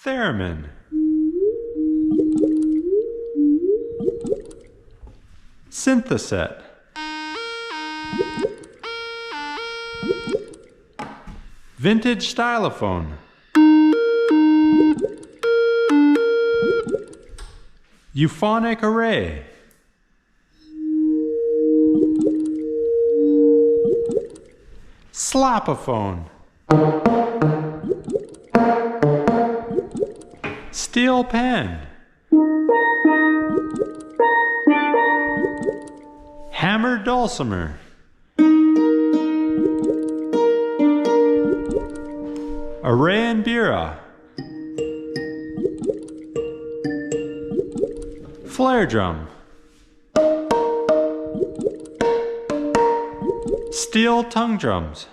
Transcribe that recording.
Theremin. Syntheset. Vintage stylophone. Euphonic array. Slopophone. Steel pen. Hammered dulcimer. Array and bira. Flare drum. Steel tongue drums.